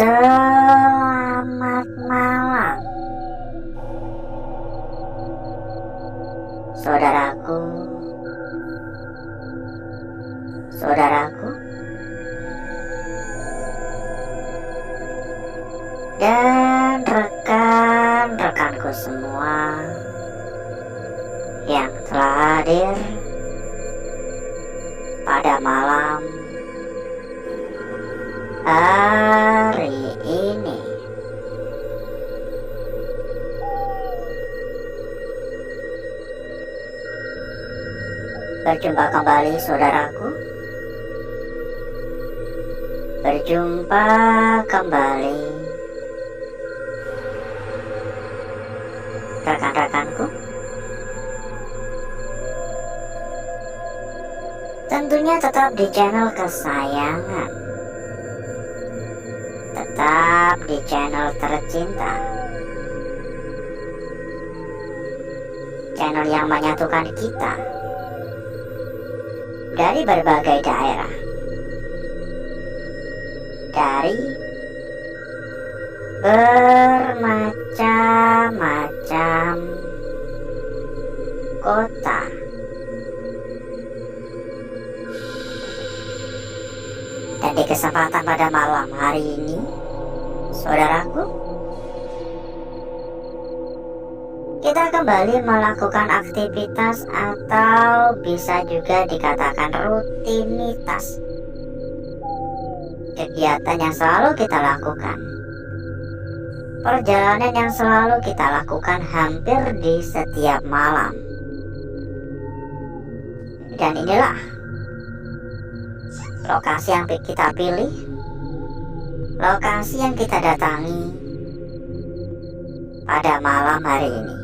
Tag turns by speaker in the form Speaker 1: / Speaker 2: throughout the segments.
Speaker 1: Selamat malam, saudaraku, dan rekan-rekanku semua yang telah hadir pada malam hari ini. Berjumpa kembali saudaraku, berjumpa kembali rekan-rekanku. Tentunya tetap di channel kesayangan, tetap di channel tercinta, channel yang menyatukan kita dari berbagai daerah, dari bermacam-macam kota. Dan di kesempatan pada malam hari ini, saudaraku, kita kembali melakukan aktivitas atau bisa juga dikatakan rutinitas. Kegiatan yang selalu kita lakukan, perjalanan yang selalu kita lakukan hampir di setiap malam. Dan inilah lokasi yang kita pilih, lokasi yang kita datangi pada malam hari ini.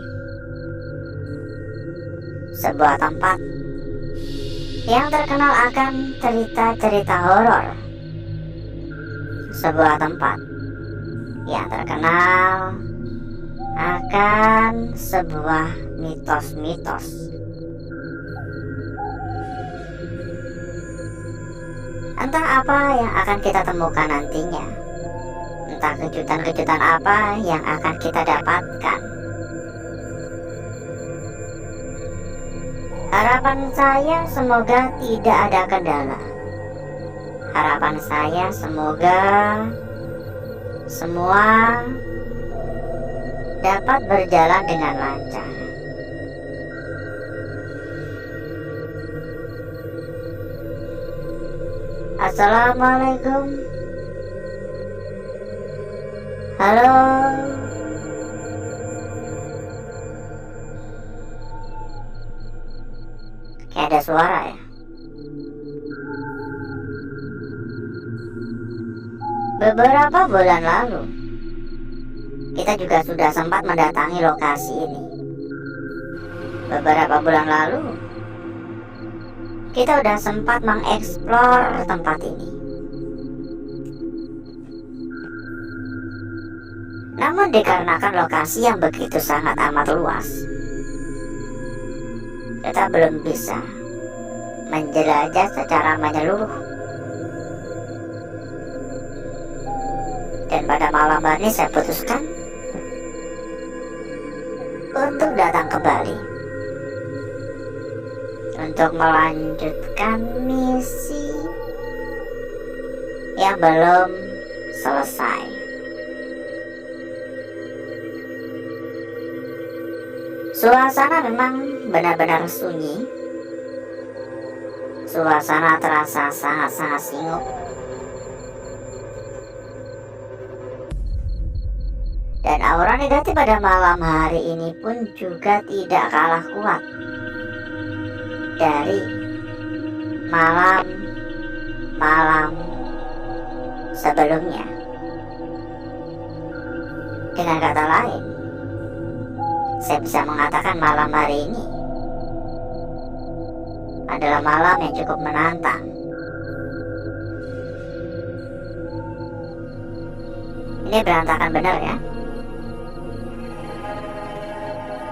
Speaker 1: Sebuah tempat yang terkenal akan cerita-cerita horor. Sebuah tempat yang terkenal akan sebuah mitos-mitos. Entah apa yang akan kita temukan nantinya, entah kejutan-kejutan apa yang akan kita dapatkan. Harapan saya semoga tidak ada kendala. Harapan saya semoga semua dapat berjalan dengan lancar. Assalamualaikum. Halo. Kayak ada suara ya. Beberapa bulan lalu, kita juga sudah sempat mendatangi lokasi ini. Beberapa bulan lalu, kita sudah sempat mengeksplor tempat ini. Namun dikarenakan lokasi yang begitu sangat amat luas, kita belum bisa menjelajah secara menyeluruh. Dan pada malam hari saya putuskan untuk datang kembali, untuk melanjutkan misi yang belum selesai. Suasana memang benar-benar sunyi. Suasana terasa sangat-sangat singgup. Dan aura negatif pada malam hari ini pun juga tidak kalah kuat dari malam-malam sebelumnya. Dengan kata lain, saya bisa mengatakan malam hari ini adalah malam yang cukup menantang. Ini berantakan benar ya.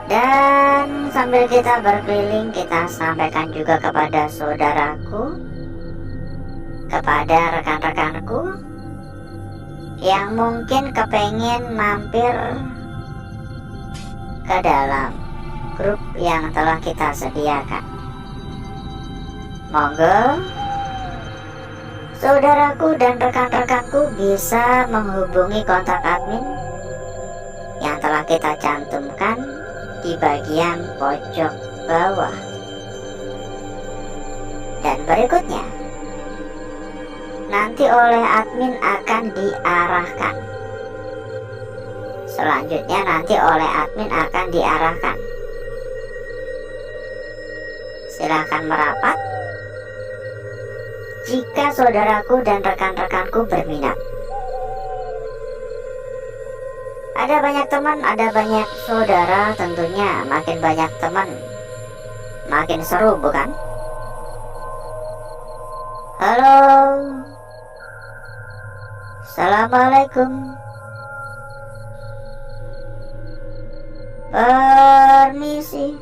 Speaker 1: Dan sambil kita berkeliling, kita sampaikan juga kepada saudaraku, kepada rekan-rekanku, yang mungkin kepengen mampir ke dalam grup yang telah kita sediakan. Monggo saudaraku dan rekan-rekanku bisa menghubungi kontak admin yang telah kita cantumkan di bagian pojok bawah. Dan berikutnya, nanti oleh admin akan diarahkan. Selanjutnya nanti oleh admin akan diarahkan. Silakan merapat jika saudaraku dan rekan-rekanku berminat. Ada banyak teman, ada banyak saudara, tentunya makin banyak teman makin seru, bukan? Halo, assalamualaikum, permisi.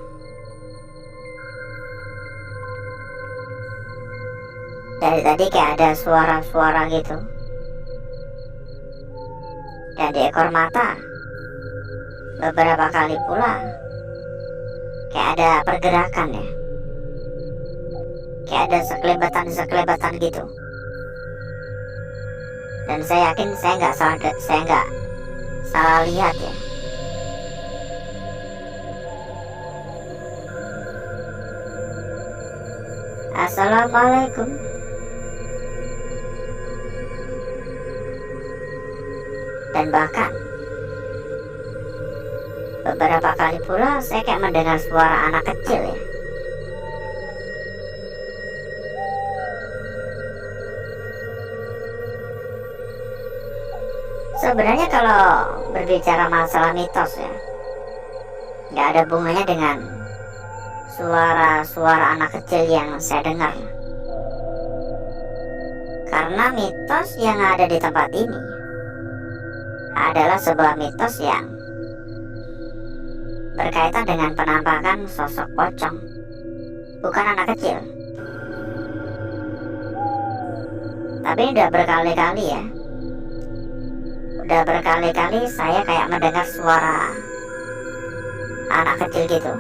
Speaker 1: Dari tadi kayak ada suara-suara gitu. Dan di ekor mata beberapa kali pula kayak ada pergerakan ya. Kayak ada sekelebatan gitu. Dan saya yakin saya nggak salah lihat ya. Assalamualaikum. Dan bahkan beberapa kali pula saya kayak mendengar suara anak kecil ya. Sebenarnya kalau berbicara masalah mitos ya, nggak ada hubungannya dengan suara-suara anak kecil yang saya dengar. Karena mitos yang ada di tempat ini adalah sebuah mitos yang berkaitan dengan penampakan sosok pocong, bukan anak kecil. Tapi udah berkali-kali ya, udah berkali-kali saya kayak mendengar suara anak kecil gitu.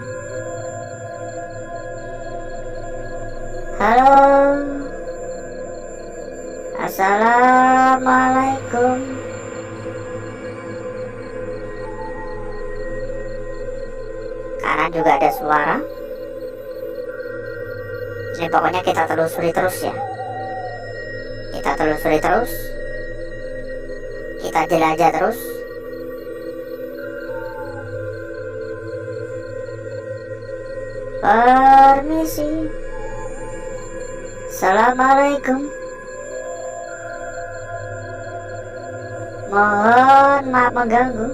Speaker 1: Halo, assalamualaikum. Kanan juga ada suara. Ini pokoknya kita telusuri terus ya. Kita telusuri terus. Kita jelajah terus. Permisi. Assalamualaikum. Mohon maaf mengganggu.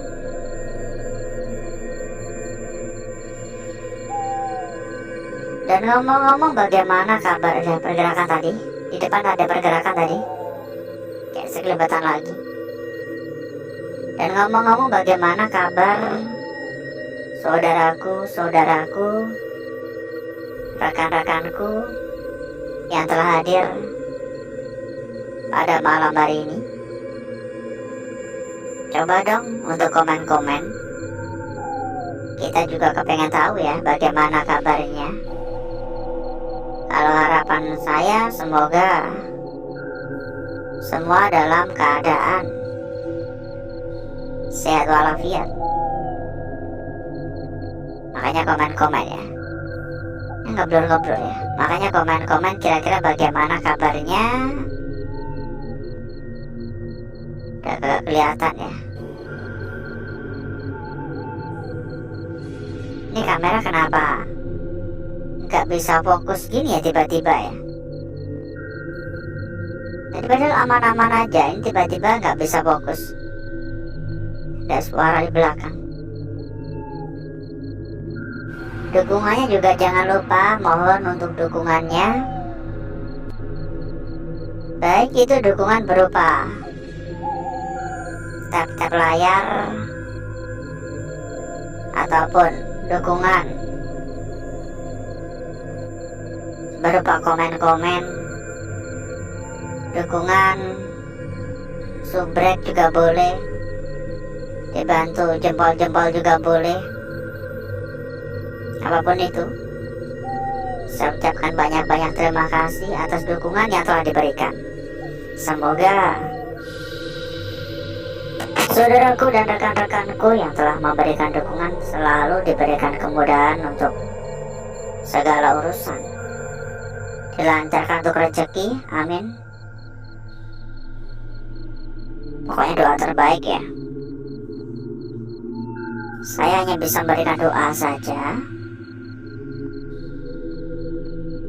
Speaker 1: Dan ngomong-ngomong, bagaimana kabar? Ada pergerakan tadi. Di depan ada pergerakan tadi. Kayak sekelebatan lagi. Dan ngomong-ngomong, bagaimana kabar saudaraku, rekan-rekanku yang telah hadir pada malam hari ini? Coba dong untuk komen-komen. Kita juga kepengen tahu ya bagaimana kabarnya. Kalau harapan saya semoga semua dalam keadaan sehat walafiat. Makanya komen-komen ya. Ngobrol-ngobrol ya. Makanya komen-komen kira-kira bagaimana kabarnya. Udah kelihatan ya. Ini kamera kenapa nggak bisa fokus gini ya tiba-tiba ya. Tadi padahal aman-aman aja, ini tiba-tiba nggak bisa fokus. Ada suara di belakang. Dukungannya juga jangan lupa, mohon untuk dukungannya. Baik itu dukungan berupa tap-tap layar ataupun dukungan berupa komen-komen, dukungan subrek juga boleh, dibantu jempol-jempol juga boleh. Apapun itu, saya ucapkan banyak-banyak terima kasih atas dukungan yang telah diberikan. Semoga saudaraku dan rekan-rekanku yang telah memberikan dukungan selalu diberikan kemudahan untuk segala urusan, dilancarkan untuk rezeki, amin. Pokoknya doa terbaik ya. Saya hanya bisa memberikan doa saja,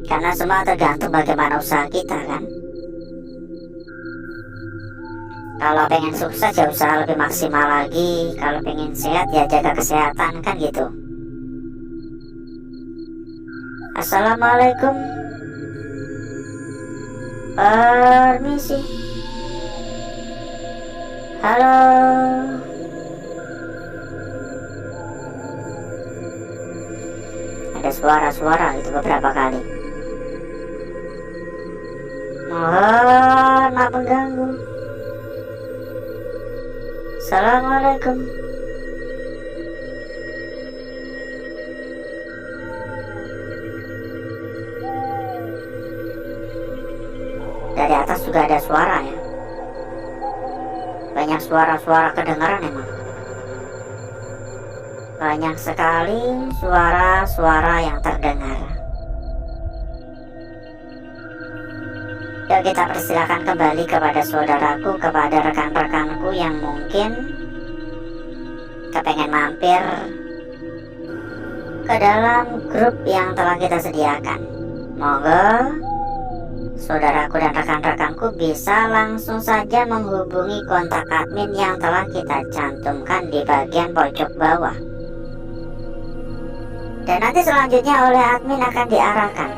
Speaker 1: karena semua tergantung bagaimana usaha kita kan. Kalau pengen sukses ya usaha lebih maksimal lagi, kalau pengen sehat ya jaga kesehatan kan gitu. Assalamualaikum. Permisi. Halo. Ada suara-suara itu beberapa kali. Mohon maaf mengganggu. Assalamualaikum. Dari atas juga ada suara ya. Banyak suara-suara kedengaran emang. Banyak sekali suara-suara yang terdengar. Yuk kita persilakan kembali kepada saudaraku, kepada rekan-rekanku yang mungkin kepengen mampir ke dalam grup yang telah kita sediakan. Moga saudaraku dan rekan-rekanku bisa langsung saja menghubungi kontak admin yang telah kita cantumkan di bagian pojok bawah. Dan nanti selanjutnya oleh admin akan diarahkan.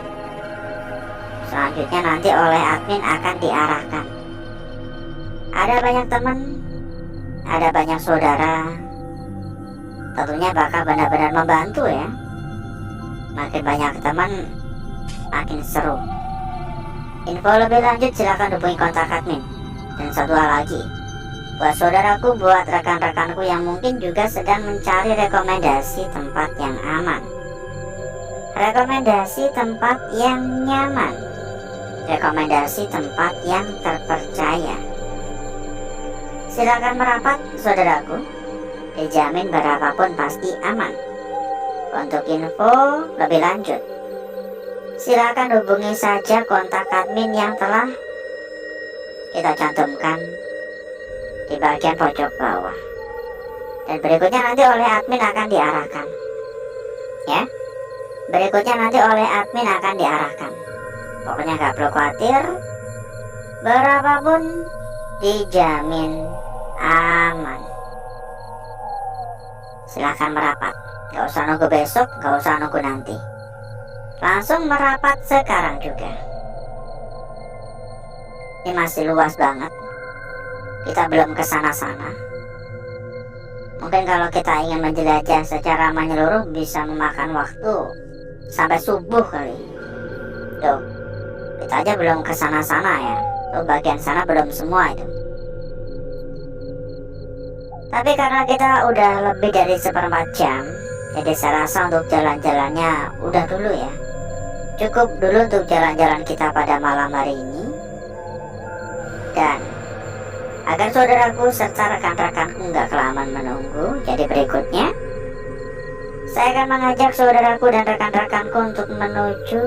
Speaker 1: Ada banyak teman, ada banyak saudara, tentunya bakal benar-benar membantu ya. Makin banyak teman, makin seru. Info lebih lanjut silahkan hubungi kontak admin. Dan satu hal lagi, buat saudaraku, buat rekan-rekanku yang mungkin juga sedang mencari rekomendasi tempat yang aman, rekomendasi tempat yang nyaman, rekomendasi tempat yang terpercaya, silakan merapat saudaraku. Dijamin berapapun pasti aman. Untuk info lebih lanjut, silakan hubungi saja kontak admin yang telah kita cantumkan di bagian pojok bawah. Dan berikutnya nanti oleh admin akan diarahkan. Ya, berikutnya nanti oleh admin akan diarahkan. Pokoknya gak perlu khawatir, berapapun dijamin aman. Silahkan merapat, gak usah nunggu besok, gak usah nunggu nanti, langsung merapat sekarang juga. Ini masih luas banget, kita belum kesana-sana. Mungkin kalau kita ingin menjelajah secara menyeluruh bisa memakan waktu sampai subuh kali. Tuh, kita aja belum kesana-sana ya. Tuh bagian sana belum semua itu. Tapi karena kita udah lebih dari 1/4 jam, jadi saya rasa untuk jalan-jalannya udah dulu ya. Cukup dulu untuk jalan-jalan kita pada malam hari ini. Dan agar saudaraku serta rekan-rekanku nggak kelamaan menunggu, jadi berikutnya saya akan mengajak saudaraku dan rekan-rekanku untuk menuju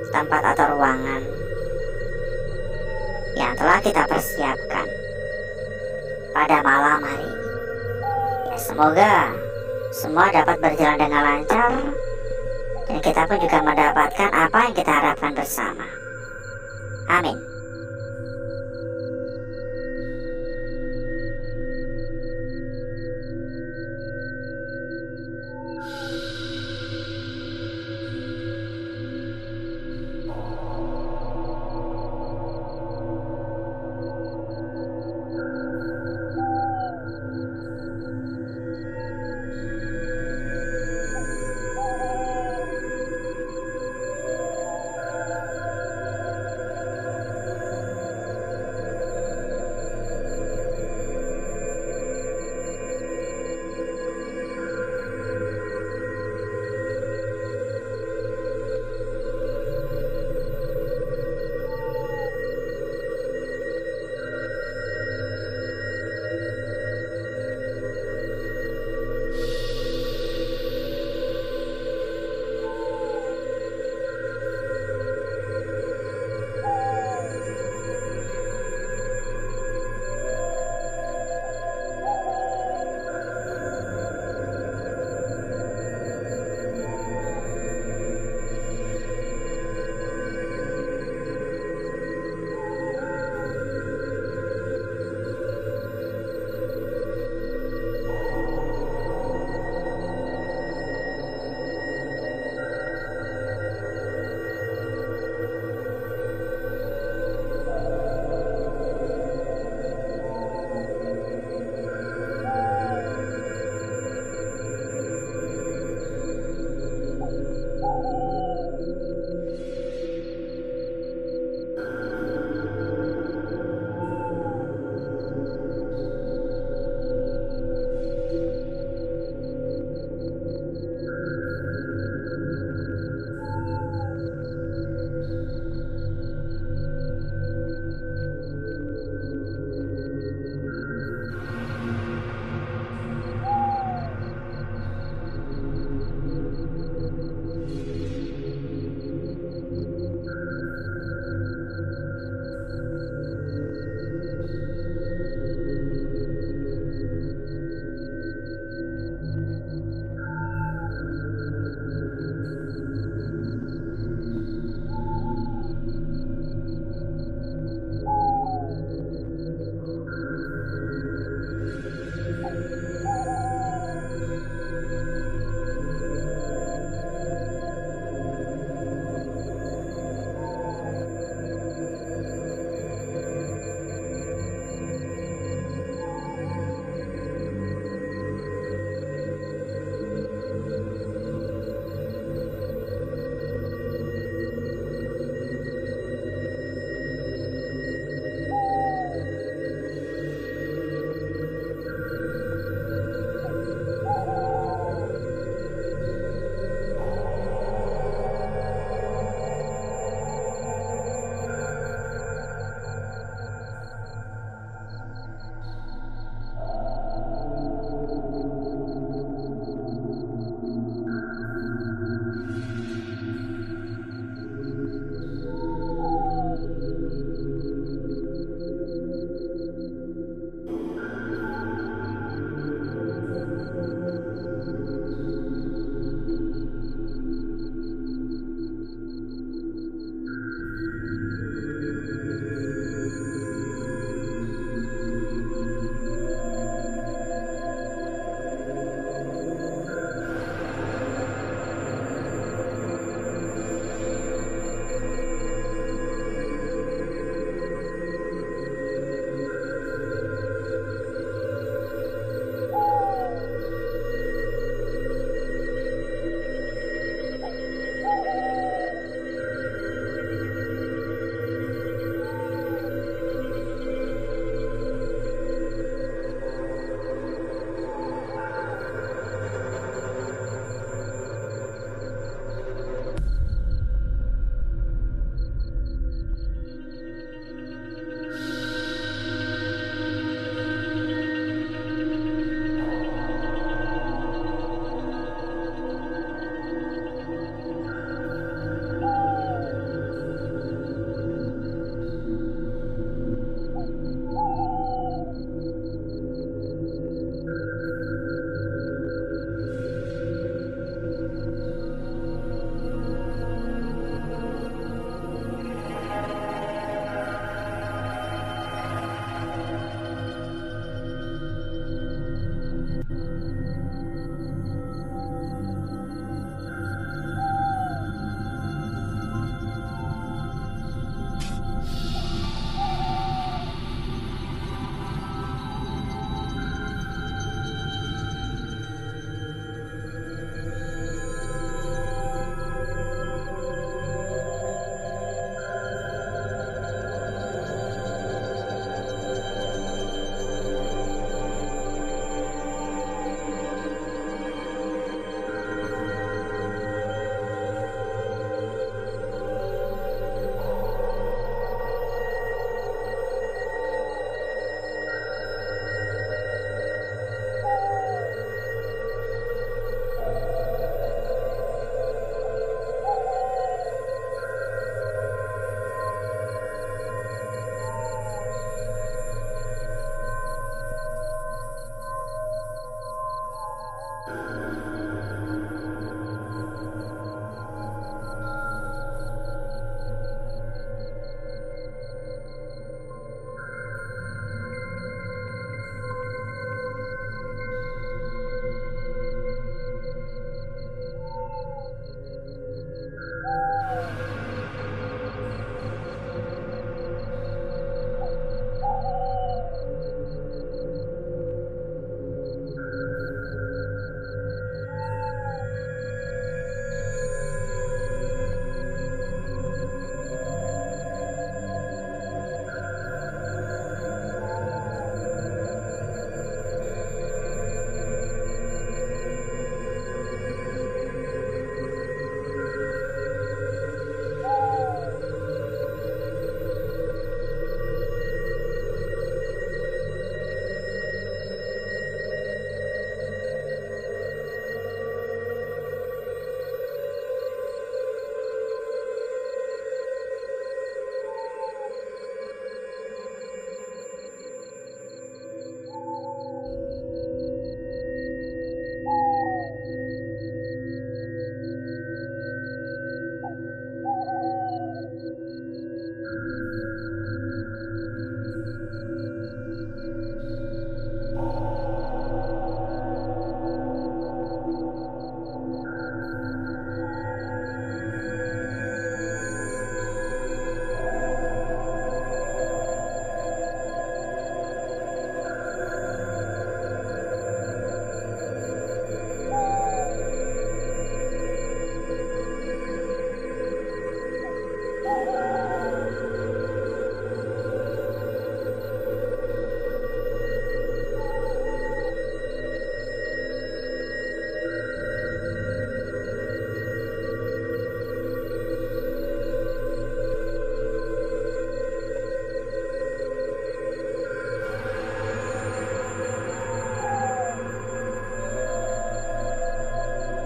Speaker 1: tempat atau ruangan yang telah kita persiapkan pada malam hari ini. Ya, semoga semua dapat berjalan dengan lancar dan kita pun juga mendapatkan apa yang kita harapkan bersama. Amin.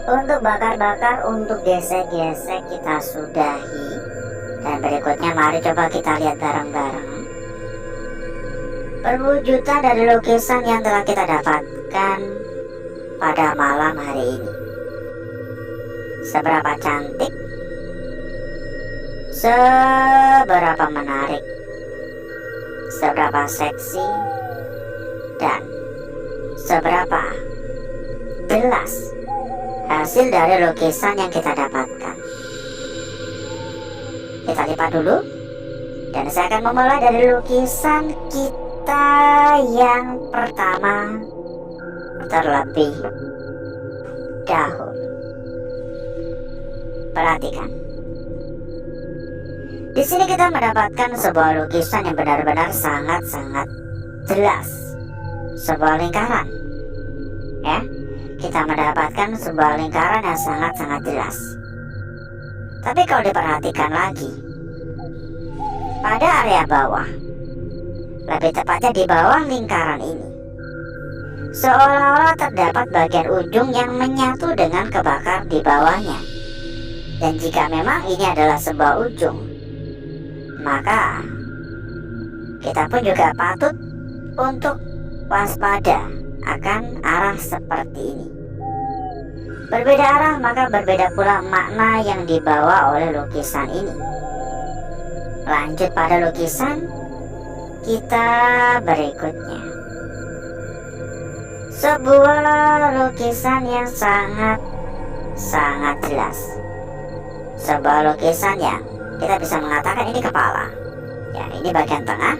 Speaker 1: Untuk bakar-bakar, untuk gesek-gesek kita sudahi. Dan berikutnya mari coba kita lihat bareng-bareng perwujudan dari lukisan yang telah kita dapatkan pada malam hari ini. Seberapa cantik, seberapa menarik, seberapa seksi, dan seberapa jelas hasil dari lukisan yang kita dapatkan. Kita lipat dulu, dan saya akan memulai dari lukisan kita yang pertama terlebih dahulu. Perhatikan. Di sini kita mendapatkan sebuah lukisan yang benar-benar sangat-sangat jelas. Sebuah lingkaran. Ya, kita mendapatkan sebuah lingkaran yang sangat-sangat jelas. Tapi kalau diperhatikan lagi, pada area bawah, lebih tepatnya di bawah lingkaran ini, seolah-olah terdapat bagian ujung yang menyatu dengan kebakar di bawahnya. Dan jika memang ini adalah sebuah ujung, maka kita pun juga patut untuk waspada akan arah seperti ini. Berbeda arah, maka berbeda pula makna yang dibawa oleh lukisan ini. Lanjut pada lukisan kita berikutnya. Sebuah lukisan yang sangat jelas. Sebuah lukisan yang kita bisa mengatakan ini kepala. Ya, ini bagian tengah.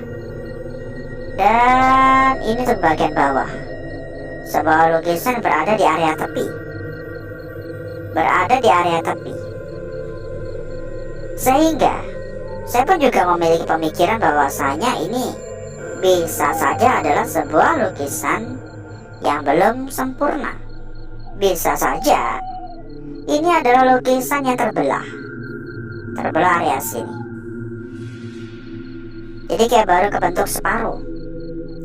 Speaker 1: Dan ini untuk bagian bawah. Sebuah lukisan berada di area tepi. Sehingga saya pun juga memiliki pemikiran bahwasanya ini bisa saja adalah sebuah lukisan yang belum sempurna. Bisa saja ini adalah lukisan yang terbelah area sini. Jadi kayak baru kebentuk separuh.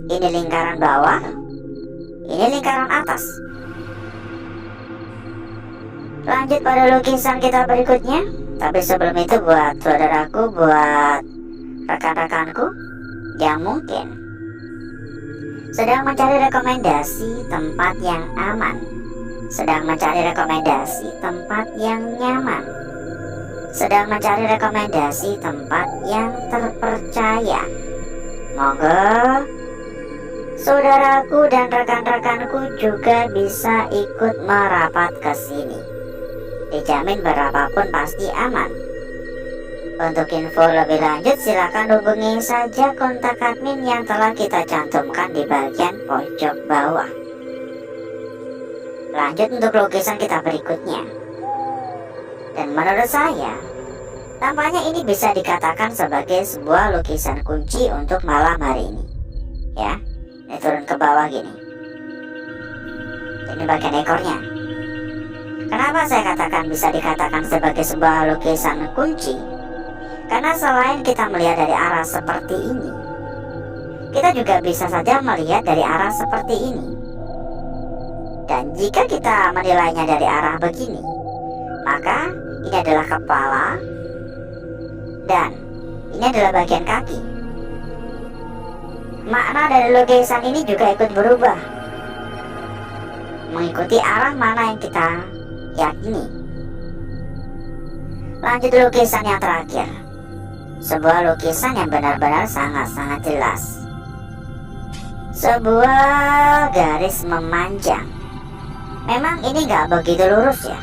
Speaker 1: Ini lingkaran bawah, ini lingkaran atas. Lanjut pada lukisan kita berikutnya. Tapi sebelum itu, buat saudaraku, buat rekan-rekanku yang mungkin sedang mencari rekomendasi tempat yang aman, sedang mencari rekomendasi tempat yang nyaman, sedang mencari rekomendasi tempat yang terpercaya, monggo saudaraku dan rekan-rekanku juga bisa ikut merapat ke sini. Dijamin berapapun pasti aman. Untuk info lebih lanjut silakan hubungi saja kontak admin yang telah kita cantumkan di bagian pojok bawah. Lanjut untuk lukisan kita berikutnya. Dan menurut saya, tampaknya ini bisa dikatakan sebagai sebuah lukisan kunci untuk malam hari ini. Ya, ini turun ke bawah gini. Ini bagian ekornya. Kenapa saya katakan bisa dikatakan sebagai sebuah lukisan kunci? Karena selain kita melihat dari arah seperti ini, kita juga bisa saja melihat dari arah seperti ini. Dan jika kita menilainya dari arah begini, maka ini adalah kepala dan ini adalah bagian kaki. Makna dari lukisan ini juga ikut berubah mengikuti arah mana yang kita yakini. Lanjut lukisan yang terakhir. Sebuah lukisan yang benar-benar sangat-sangat jelas. Sebuah garis memanjang. Memang ini gak begitu lurus ya.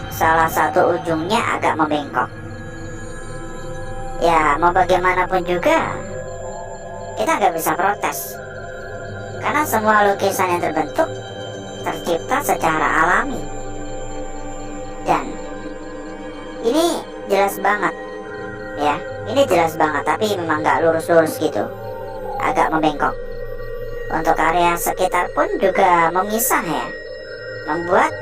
Speaker 1: Salah satu ujungnya agak membengkok. Ya mau bagaimanapun juga, kita gak bisa protes. Karena semua lukisan yang terbentuk tercipta secara alami. Dan ini jelas banget ya, ini jelas banget, tapi memang gak lurus-lurus gitu, agak membengkok. Untuk area sekitar pun juga memisah ya, membuat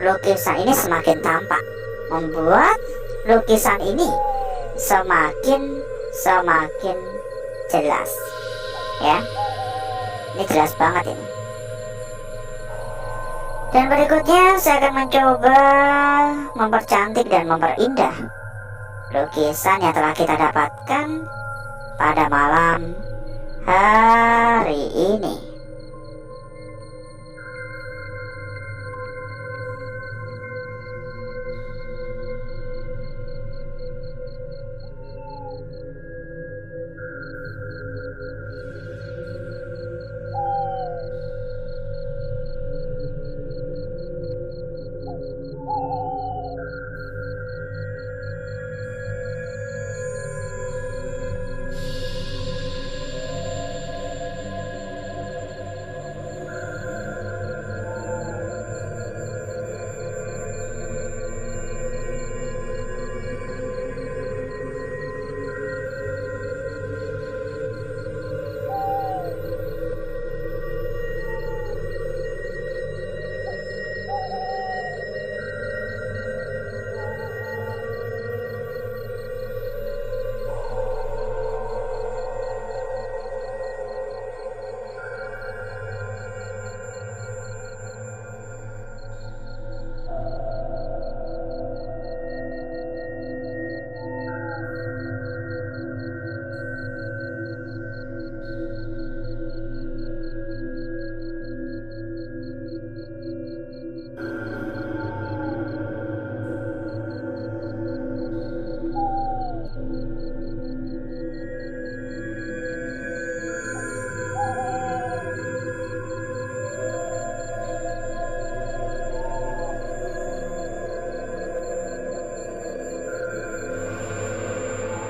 Speaker 1: lukisan ini semakin tampak, membuat lukisan ini semakin jelas ya. Ini jelas banget ini. Dan berikutnya saya akan mencoba mempercantik dan memperindah lukisan yang telah kita dapatkan pada malam hari ini.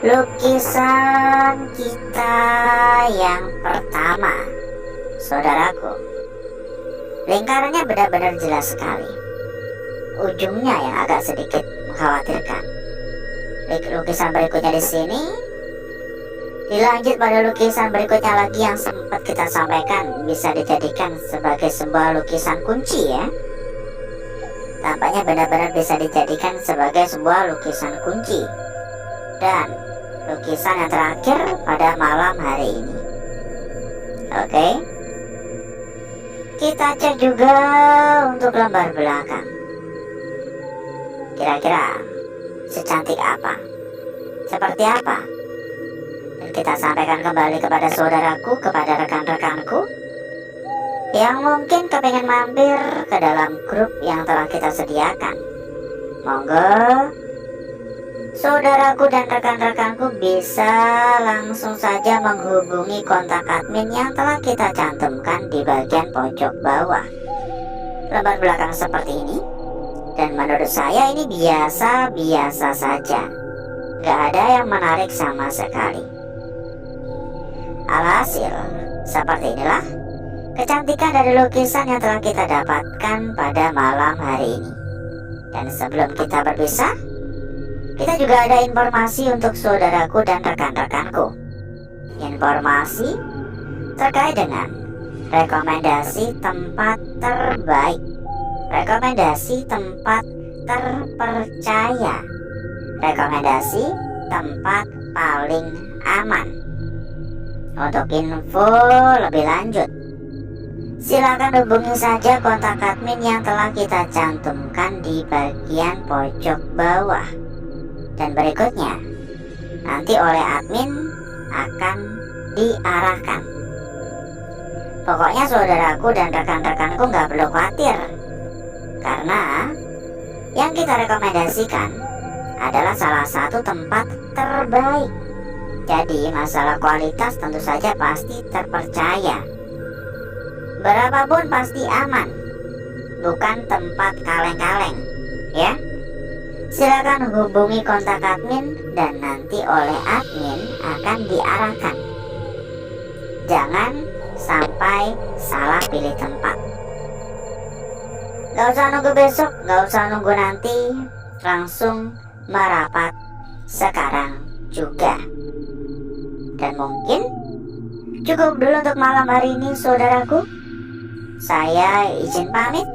Speaker 1: Lukisan kita yang pertama, saudaraku, lingkarannya benar-benar jelas sekali. Ujungnya yang agak sedikit mengkhawatirkan. Lukisan berikutnya di sini dilanjut pada lukisan berikutnya lagi yang sempat kita sampaikan bisa dijadikan sebagai sebuah lukisan kunci ya. Tampaknya benar-benar bisa dijadikan sebagai sebuah lukisan kunci. Dan lukisan yang terakhir pada malam hari ini. Oke. Kita cek juga untuk lembar belakang. Kira-kira secantik apa? Seperti apa? Dan kita sampaikan kembali kepada saudaraku, kepada rekan-rekanku yang mungkin kepengen mampir ke dalam grup yang telah kita sediakan. Monggo saudaraku dan rekan-rekanku bisa langsung saja menghubungi kontak admin yang telah kita cantumkan di bagian pojok bawah lembar belakang seperti ini. Dan menurut saya ini biasa-biasa saja, gak ada yang menarik sama sekali. Alhasil, seperti inilah kecantikan dari lukisan yang telah kita dapatkan pada malam hari ini. Dan sebelum kita berpisah, kita juga ada informasi untuk saudaraku dan rekan-rekanku. Informasi terkait dengan rekomendasi tempat terbaik, rekomendasi tempat terpercaya, rekomendasi tempat paling aman. Untuk info lebih lanjut, silakan hubungi saja kontak admin yang telah kita cantumkan di bagian pojok bawah. Dan berikutnya nanti oleh admin akan diarahkan. Pokoknya saudaraku dan rekan-rekanku gak perlu khawatir, karena yang kita rekomendasikan adalah salah satu tempat terbaik. Jadi masalah kualitas tentu saja pasti terpercaya. Berapapun pasti aman, bukan tempat kaleng-kaleng ya. Silakan hubungi kontak admin dan nanti oleh admin akan diarahkan. Jangan sampai salah pilih tempat. Gak usah nunggu besok, gak usah nunggu nanti, langsung merapat sekarang juga. Dan mungkin cukup dulu untuk malam hari ini saudaraku. Saya izin pamit,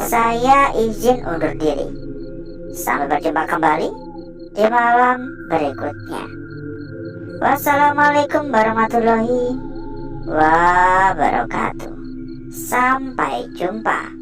Speaker 1: saya izin undur diri. Sampai berjumpa kembali di malam berikutnya. Wassalamualaikum warahmatullahi wabarakatuh. Sampai jumpa.